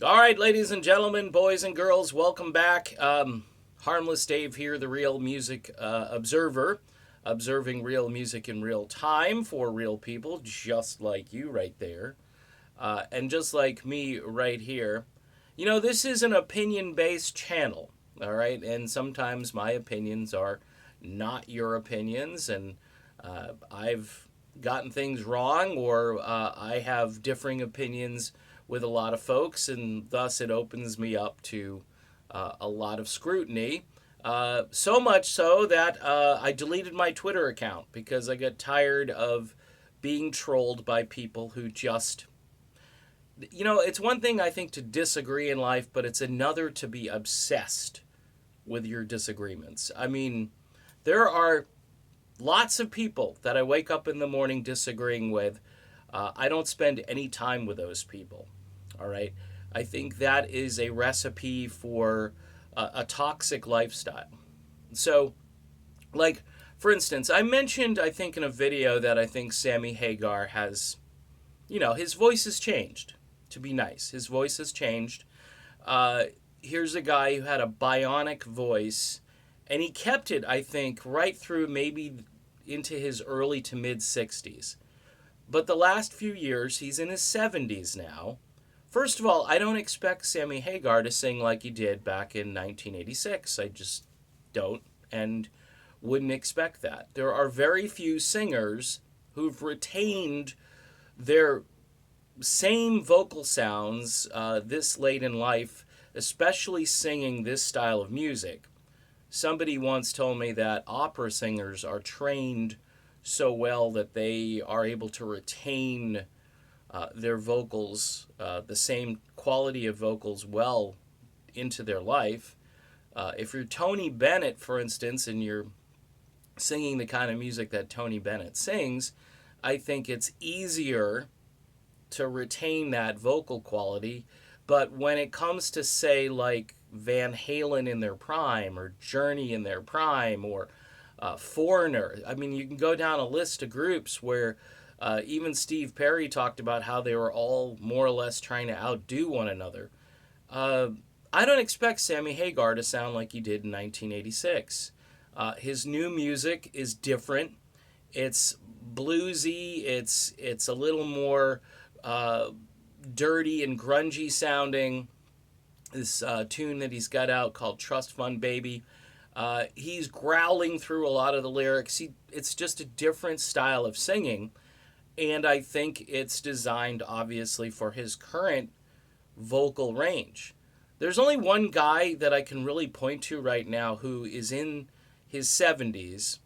All right, ladies and gentlemen, boys and girls, welcome back. Harmless Dave here, the real music observer, observing real music in real time for real people, just like you right there, and just like me right here. You know, this is an opinion based channel, all right? And sometimes my opinions are not your opinions, and I've gotten things wrong, or I have differing opinions with a lot of folks, and thus it opens me up to a lot of scrutiny. So much so that I deleted my Twitter account because I got tired of being trolled by people who just, it's one thing I think to disagree in life, but it's another to be obsessed with your disagreements. I mean, there are lots of people that I wake up in the morning disagreeing with. I don't spend any time with those people. All right. I think that is a recipe for a toxic lifestyle. So, like, for instance, I mentioned, I think, in a video that I think Sammy Hagar has, his voice has changed, to be nice. His voice has changed. Uh, Here's a guy who had a bionic voice, and he kept it, I think, right through maybe into his early to mid 60s. But the last few years, he's in his 70s now. First of all, I don't expect Sammy Hagar to sing like he did back in 1986. I just don't and wouldn't expect that. There are very few singers who've retained their same vocal sounds this late in life, especially singing this style of music. Somebody once told me that opera singers are trained so well that they are able to retain their vocals, the same quality of vocals, well into their life. If you're Tony Bennett, for instance, and you're singing the kind of music that Tony Bennett sings, I think it's easier to retain that vocal quality. But when it comes to, say, like Van Halen in their prime, or Journey in their prime, or Foreigner, I mean, you can go down a list of groups where even Steve Perry talked about how they were all more or less trying to outdo one another. Uh, I don't expect Sammy Hagar to sound like he did in 1986. His new music is different. It's bluesy. It's a little more uh, dirty and grungy sounding. This tune that he's got out called "Trust Fund Baby." He's growling through a lot of the lyrics. It's just a different style of singing, and I think it's designed obviously for his current vocal range. There's only one guy that I can really point to right now who is in his 70s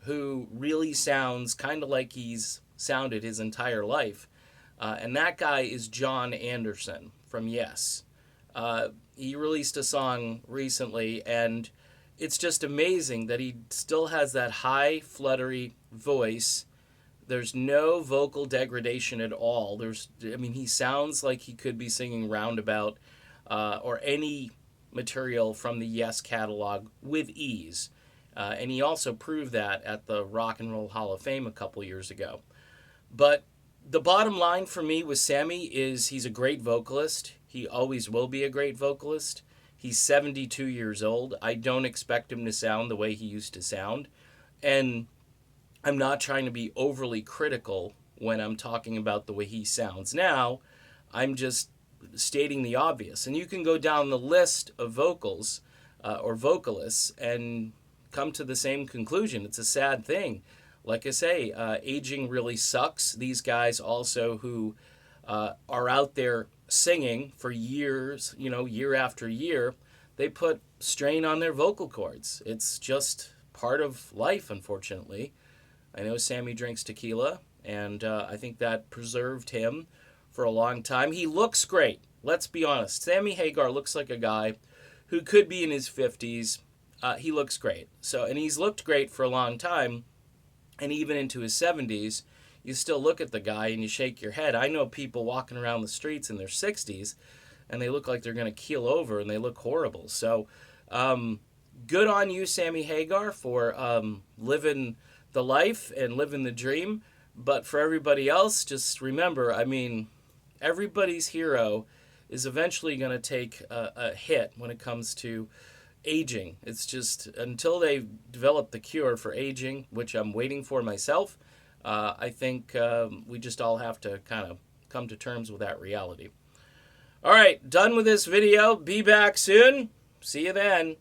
who really sounds kind of like he's sounded his entire life. And that guy is John Anderson from Yes. He released a song recently, and it's just amazing that he still has that high, fluttery voice. There's no vocal degradation at all. I mean, he sounds like he could be singing Roundabout or any material from the Yes catalog with ease. And he also proved that at the Rock and Roll Hall of Fame a couple years ago. But the bottom line for me with Sammy is he's a great vocalist. He always will be a great vocalist. He's 72 years old. I don't expect him to sound the way he used to sound. And I'm not trying to be overly critical when I'm talking about the way he sounds now. I'm just stating the obvious. And you can go down the list of vocals or vocalists and come to the same conclusion. It's a sad thing. Like I say, aging really sucks. These guys also who are out there singing for years, year after year, they put strain on their vocal cords. It's just part of life, unfortunately. I know Sammy drinks tequila, and I think that preserved him for a long time. He looks great. Let's be honest. Sammy Hagar looks like a guy who could be in his 50s. He looks great. And he's looked great for a long time, and even into his 70s. You still look at the guy and you shake your head. I know people walking around the streets in their 60s, and they look like they're going to keel over, and they look horrible. So, good on you, Sammy Hagar, for living the life and living the dream. But for everybody else, just remember, I mean, everybody's hero is eventually going to take a hit when it comes to aging. It's just until they develop the cure for aging, which I'm waiting for myself, I think we just all have to kind of come to terms with that reality. All right, done with this video. Be back soon. See you then.